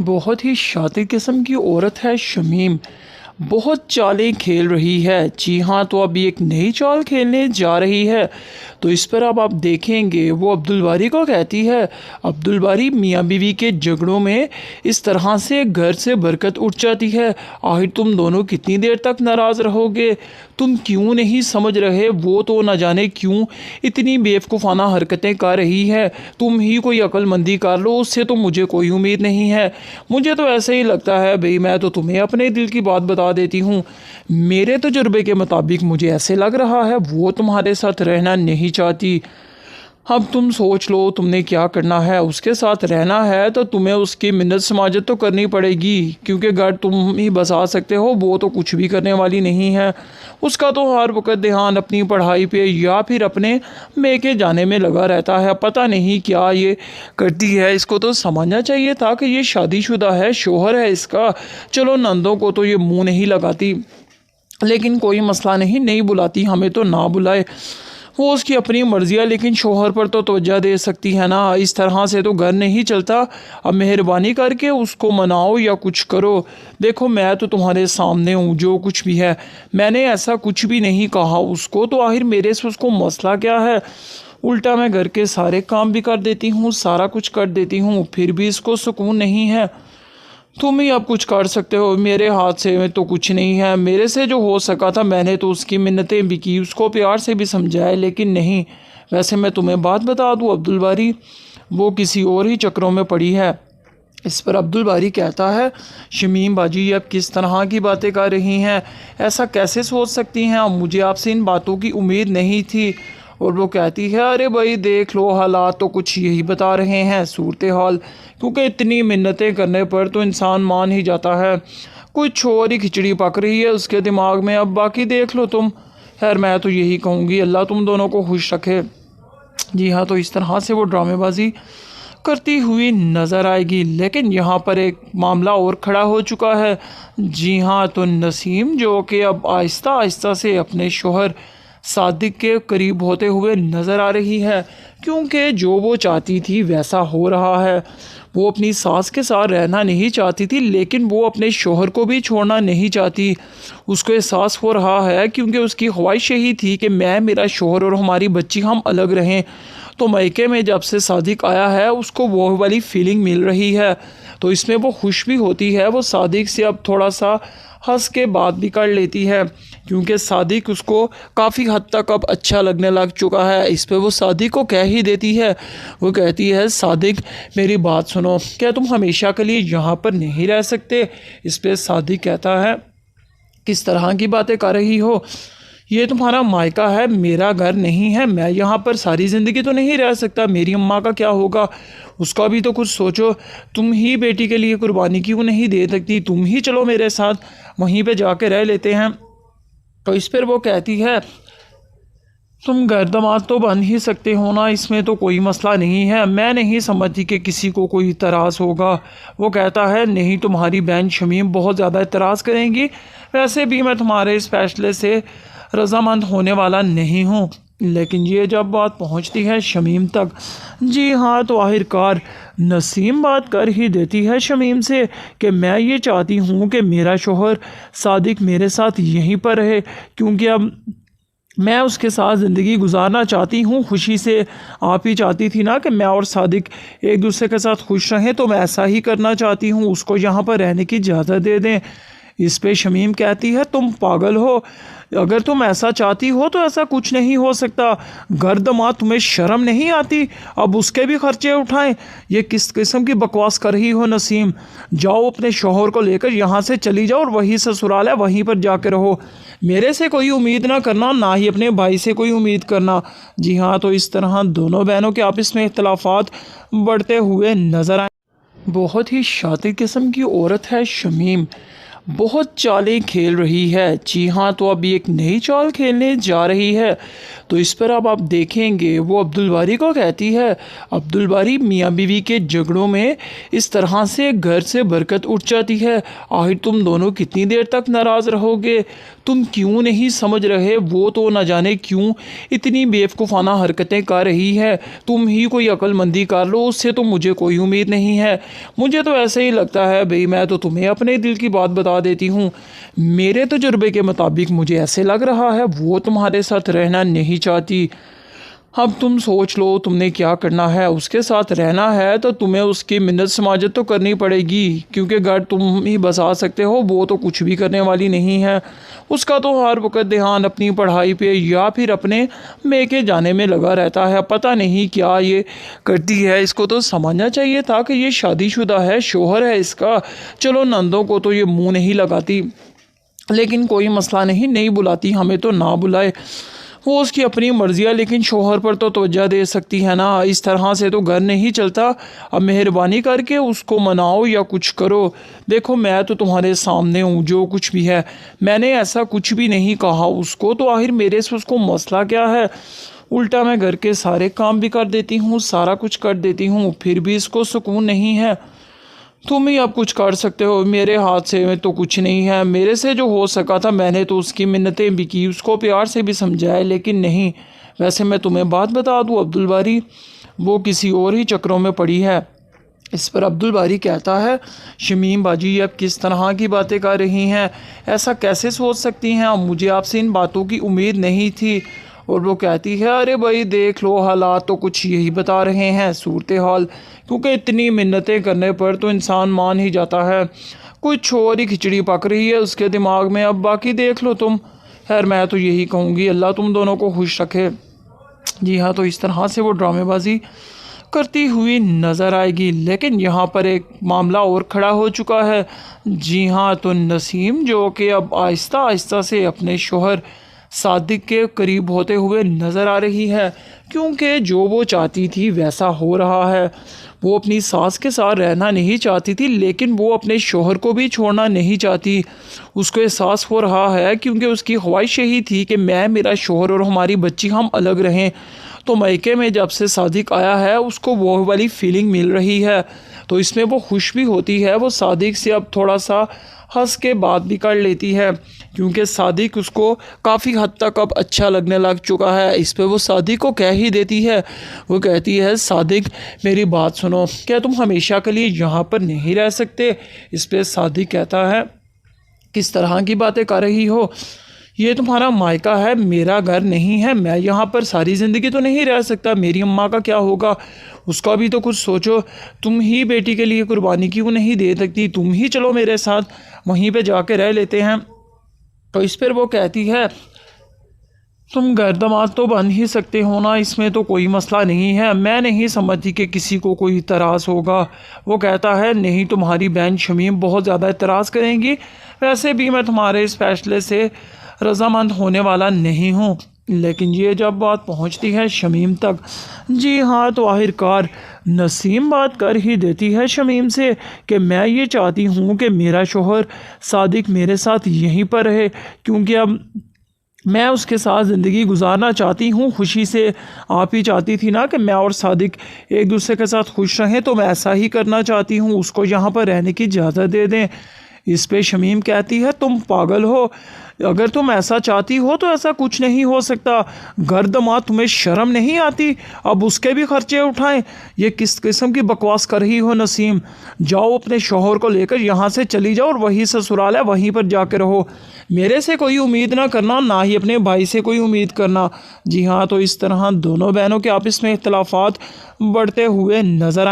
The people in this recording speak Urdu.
بہت ہی شاطر قسم کی عورت ہے شمیم، بہت چالیں کھیل رہی ہے۔ جی ہاں، تو اب ایک نئی چال کھیلنے جا رہی ہے۔ تو اس پر اب آپ دیکھیں گے وہ عبدالباری کو کہتی ہے، عبدالباری میاں بیوی کے جھگڑوں میں اس طرح سے گھر سے برکت اٹھ جاتی ہے۔ آخر تم دونوں کتنی دیر تک ناراض رہو گے؟ تم کیوں نہیں سمجھ رہے؟ وہ تو نہ جانے کیوں اتنی بیوقوفانہ حرکتیں کر رہی ہے۔ تم ہی کوئی عقل مندی کر لو، اس سے تو مجھے کوئی امید نہیں ہے۔ مجھے تو ایسے ہی لگتا ہے بھئی، میں تو تمہیں اپنے دل کی بات بتا دیتی ہوں۔ میرے تجربے کے مطابق مجھے ایسے لگ رہا ہے وہ تمہارے ساتھ رہنا نہیں چاہتی۔ اب تم سوچ لو تم نے کیا کرنا ہے۔ اس کے ساتھ رہنا ہے تو تمہیں اس کی منت سماجت تو کرنی پڑے گی، کیونکہ گھر تم ہی بسا سکتے ہو، وہ تو کچھ بھی کرنے والی نہیں ہے۔ اس کا تو ہر وقت دھیان اپنی پڑھائی پہ یا پھر اپنے میکے جانے میں لگا رہتا ہے۔ پتہ نہیں کیا یہ کرتی ہے، اس کو تو سمجھنا چاہیے تھا کہ یہ شادی شدہ ہے، شوہر ہے اس کا۔ چلو نندوں کو تو یہ منہ نہیں لگاتی، لیکن کوئی مسئلہ نہیں بلاتی ہمیں تو نہ بلائے، وہ اس کی اپنی مرضی ہے، لیکن شوہر پر تو توجہ دے سکتی ہے نا۔ اس طرح سے تو گھر نہیں چلتا۔ اب مہربانی کر کے اس کو مناؤ یا کچھ کرو۔ دیکھو میں تو تمہارے سامنے ہوں، جو کچھ بھی ہے میں نے ایسا کچھ بھی نہیں کہا اس کو، تو آخر میرے سے اس کو مسئلہ کیا ہے؟ الٹا میں گھر کے سارے کام بھی کر دیتی ہوں، سارا کچھ کر دیتی ہوں، پھر بھی اس کو سکون نہیں ہے۔ تم ہی اب کچھ کر سکتے ہو، میرے ہاتھ سے تو کچھ نہیں ہے۔ میرے سے جو ہو سکا تھا میں نے تو اس کی منتیں بھی کی، اس کو پیار سے بھی سمجھایا، لیکن نہیں۔ ویسے میں تمہیں بات بتا دوں عبدالباری، وہ کسی اور ہی چکروں میں پڑی ہے۔ اس پر عبدالباری کہتا ہے، شمیم باجی یہ اب کس طرح کی باتیں کر رہی ہیں؟ ایسا کیسے سوچ سکتی ہیں؟ اب مجھے آپ سے ان باتوں کی امید نہیں تھی۔ اور وہ کہتی ہے، ارے بھائی دیکھ لو، حالات تو کچھ یہی بتا رہے ہیں، صورتحال، کیونکہ اتنی منتیں کرنے پر تو انسان مان ہی جاتا ہے۔ کچھ اور ہی کھچڑی پک رہی ہے اس کے دماغ میں، اب باقی دیکھ لو تم۔ خیر میں تو یہی کہوں گی، اللہ تم دونوں کو خوش رکھے۔ جی ہاں، تو اس طرح سے وہ ڈرامے بازی کرتی ہوئی نظر آئے گی، لیکن یہاں پر ایک معاملہ اور کھڑا ہو چکا ہے۔ جی ہاں، تو نسیم جو کہ اب آہستہ آہستہ سے اپنے شوہر صادق کے قریب ہوتے ہوئے نظر آ رہی ہے، کیونکہ جو وہ چاہتی تھی ویسا ہو رہا ہے۔ وہ اپنی ساس کے ساتھ رہنا نہیں چاہتی تھی، لیکن وہ اپنے شوہر کو بھی چھوڑنا نہیں چاہتی۔ اس کو احساس ہو رہا ہے، کیونکہ اس کی خواہش یہی تھی کہ میں، میرا شوہر اور ہماری بچی ہم الگ رہیں۔ تو میکے میں جب سے صادق آیا ہے اس کو وہ والی فیلنگ مل رہی ہے، تو اس میں وہ خوش بھی ہوتی ہے۔ وہ صادق سے اب تھوڑا سا ہنس کے بات بھی کر لیتی ہے، کیونکہ صادق اس کو کافی حد تک اب اچھا لگنے لگ چکا ہے۔ اس پہ وہ صادق کو کہہ ہی دیتی ہے، وہ کہتی ہے، صادق میری بات سنو، کیا تم ہمیشہ کے لیے یہاں پر نہیں رہ سکتے؟ اس پہ صادق کہتا ہے، کس طرح کی باتیں کر رہی ہو؟ یہ تمہارا مائکہ ہے، میرا گھر نہیں ہے، میں یہاں پر ساری زندگی تو نہیں رہ سکتا، میری اماں کا کیا ہوگا؟ اس کا بھی تو کچھ سوچو۔ تم ہی بیٹی کے لیے قربانی کیوں نہیں دے سکتی؟ تم ہی چلو میرے ساتھ، وہیں پہ جا کے رہ لیتے ہیں۔ تو اس پر وہ کہتی ہے، تم گھر داماد تو بن ہی سکتے ہو نا، اس میں تو کوئی مسئلہ نہیں ہے، میں نہیں سمجھتی کہ کسی کو کوئی اعتراض ہوگا۔ وہ کہتا ہے، نہیں، تمہاری بہن شمیم بہت زیادہ اعتراض کریں گی، ویسے بھی میں تمہارے اس فیصلے سے رضامند ہونے والا نہیں ہوں۔ لیکن یہ جب بات پہنچتی ہے شمیم تک، جی ہاں، تو آخرکار نسیم بات کر ہی دیتی ہے شمیم سے کہ میں یہ چاہتی ہوں کہ میرا شوہر صادق میرے ساتھ یہیں پر رہے، کیونکہ اب میں اس کے ساتھ زندگی گزارنا چاہتی ہوں خوشی سے۔ آپ ہی چاہتی تھی نا کہ میں اور صادق ایک دوسرے کے ساتھ خوش رہیں، تو میں ایسا ہی کرنا چاہتی ہوں، اس کو یہاں پر رہنے کی اجازت دے دیں۔ اس پہ شمیم کہتی ہے، تم پاگل ہو، اگر تم ایسا چاہتی ہو تو ایسا کچھ نہیں ہو سکتا۔ گھر داماد، تمہیں شرم نہیں آتی؟ اب اس کے بھی خرچے اٹھائیں؟ یہ کس قسم کی بکواس کر رہی ہو نسیم؟ جاؤ اپنے شوہر کو لے کر یہاں سے چلی جاؤ، اور وہی سسرال ہے، وہیں پر جا کے رہو۔ میرے سے کوئی امید نہ کرنا، نہ ہی اپنے بھائی سے کوئی امید کرنا۔ جی ہاں، تو اس طرح دونوں بہنوں کے آپس میں اختلافات بڑھتے ہوئے نظر آئے۔ بہت ہی شاطر قسم کی عورت ہے شمیم، بہت چالیں کھیل رہی ہے۔ جی ہاں، تو اب ایک نئی چال کھیلنے جا رہی ہے۔ تو اس پر اب آپ دیکھیں گے وہ عبدالباری کو کہتی ہے، عبدالباری میاں بیوی کے جھگڑوں میں اس طرح سے گھر سے برکت اٹھ جاتی ہے۔ آخر تم دونوں کتنی دیر تک ناراض رہو گے؟ تم کیوں نہیں سمجھ رہے؟ وہ تو نہ جانے کیوں اتنی بیوقوفانہ حرکتیں کر رہی ہے۔ تم ہی کوئی عقل مندی کر لو، اس سے تو مجھے کوئی امید نہیں ہے۔ مجھے تو ایسے ہی لگتا ہے بھئی، میں تو تمہیں اپنے دل کی بات بتا دیتی ہوں۔ میرے تجربے کے مطابق مجھے ایسے لگ رہا ہے وہ تمہارے ساتھ رہنا نہیں چاہتی۔ اب تم سوچ لو تم نے کیا کرنا ہے۔ اس کے ساتھ رہنا ہے تو تمہیں اس کی منت سماجت تو کرنی پڑے گی، کیونکہ گھر تم ہی بسا سکتے ہو، وہ تو کچھ بھی کرنے والی نہیں ہے۔ اس کا تو ہر وقت دھیان اپنی پڑھائی پہ یا پھر اپنے میکے جانے میں لگا رہتا ہے۔ پتہ نہیں کیا یہ کرتی ہے، اس کو تو سمجھنا چاہیے تھا کہ یہ شادی شدہ ہے، شوہر ہے اس کا۔ چلو نندوں کو تو یہ منہ نہیں لگاتی، لیکن کوئی مسئلہ نہیں بلاتی ہمیں تو نہ بلائے، وہ اس کی اپنی مرضی ہے، لیکن شوہر پر تو توجہ دے سکتی ہے نا۔ اس طرح سے تو گھر نہیں چلتا۔ اب مہربانی کر کے اس کو مناؤ یا کچھ کرو۔ دیکھو میں تو تمہارے سامنے ہوں، جو کچھ بھی ہے میں نے ایسا کچھ بھی نہیں کہا اس کو، تو آخر میرے سے اس کو مسئلہ کیا ہے؟ الٹا میں گھر کے سارے کام بھی کر دیتی ہوں، سارا کچھ کر دیتی ہوں، پھر بھی اس کو سکون نہیں ہے۔ تم ہی اب کچھ کر سکتے ہو، میرے ہاتھ سے تو کچھ نہیں ہے۔ میرے سے جو ہو سکا تھا میں نے تو اس کی منتیں بھی کی، اس کو پیار سے بھی سمجھایا، لیکن نہیں۔ ویسے میں تمہیں بات بتا دوں عبدالباری، وہ کسی اور ہی چکروں میں پڑی ہے۔ اس پر عبدالباری کہتا ہے، شمیم باجی اب کس طرح کی باتیں کر رہی ہیں؟ ایسا کیسے سوچ سکتی ہیں؟ اب مجھے آپ سے ان باتوں کی امید نہیں تھی۔ اور وہ کہتی ہے، ارے بھائی دیکھ لو، حالات تو کچھ یہی بتا رہے ہیں، صورتحال، کیونکہ اتنی منتیں کرنے پر تو انسان مان ہی جاتا ہے۔ کچھ اور ہی کھچڑی پک رہی ہے اس کے دماغ میں، اب باقی دیکھ لو تم۔ خیر میں تو یہی کہوں گی، اللہ تم دونوں کو خوش رکھے۔ جی ہاں، تو اس طرح سے وہ ڈرامے بازی کرتی ہوئی نظر آئے گی، لیکن یہاں پر ایک معاملہ اور کھڑا ہو چکا ہے۔ جی ہاں، تو نسیم جو کہ اب آہستہ آہستہ سے اپنے شوہر صادق کے قریب ہوتے ہوئے نظر آ رہی ہے، کیونکہ جو وہ چاہتی تھی ویسا ہو رہا ہے۔ وہ اپنی ساس کے ساتھ رہنا نہیں چاہتی تھی، لیکن وہ اپنے شوہر کو بھی چھوڑنا نہیں چاہتی۔ اس کو احساس ہو رہا ہے، کیونکہ اس کی خواہش یہی تھی کہ میں، میرا شوہر اور ہماری بچی ہم الگ رہیں۔ تو میکے میں جب سے صادق آیا ہے اس کو وہ والی فیلنگ مل رہی ہے، تو اس میں وہ خوش بھی ہوتی ہے۔ وہ صادق سے اب تھوڑا سا ہنس کے بات بھی کر لیتی ہے، کیونکہ صادق اس کو کافی حد تک اب اچھا لگنے لگ چکا ہے۔ اس پہ وہ صادق کو کہہ ہی دیتی ہے، وہ کہتی ہے، صادق میری بات سنو، کیا تم ہمیشہ کے لیے یہاں پر نہیں رہ سکتے؟ اس پہ صادق کہتا ہے، کس طرح کی باتیں کر رہی ہو؟ یہ تمہارا مائکہ ہے، میرا گھر نہیں ہے، میں یہاں پر ساری زندگی تو نہیں رہ سکتا، میری اماں کا کیا ہوگا؟ اس کا بھی تو کچھ سوچو، تم ہی بیٹی کے لیے قربانی کیوں نہیں دے سکتی؟ تم ہی چلو میرے ساتھ، وہیں پہ جا کے رہ لیتے ہیں۔ تو اس پر وہ کہتی ہے، تم گھر داماد تو بن ہی سکتے ہو نا، اس میں تو کوئی مسئلہ نہیں ہے، میں نہیں سمجھتی کہ کسی کو کوئی اعتراض ہوگا۔ وہ کہتا ہے، نہیں، تمہاری بہن شمیم بہت زیادہ اعتراض کریں گی، ویسے بھی میں تمہارے اس فیصلے سے رضامند ہونے والا نہیں ہوں۔ لیکن یہ جب بات پہنچتی ہے شمیم تک، جی ہاں، تو آخرکار نسیم بات کر ہی دیتی ہے شمیم سے کہ میں یہ چاہتی ہوں کہ میرا شوہر صادق میرے ساتھ یہیں پر رہے، کیونکہ اب میں اس کے ساتھ زندگی گزارنا چاہتی ہوں خوشی سے۔ آپ ہی چاہتی تھی نا کہ میں اور صادق ایک دوسرے کے ساتھ خوش رہیں، تو میں ایسا ہی کرنا چاہتی ہوں، اس کو یہاں پر رہنے کی اجازت دے دیں۔ اس پہ شمیم کہتی ہے، تم پاگل ہو، اگر تم ایسا چاہتی ہو تو ایسا کچھ نہیں ہو سکتا۔ گھر داماد، تمہیں شرم نہیں آتی؟ اب اس کے بھی خرچے اٹھائیں؟ یہ کس قسم کی بکواس کر رہی ہو نسیم؟ جاؤ اپنے شوہر کو لے کر یہاں سے چلی جاؤ، اور وہی سسرال ہے، وہیں پر جا کے رہو۔ میرے سے کوئی امید نہ کرنا، نہ ہی اپنے بھائی سے کوئی امید کرنا۔ جی ہاں، تو اس طرح دونوں بہنوں کے آپس میں اختلافات بڑھتے ہوئے نظر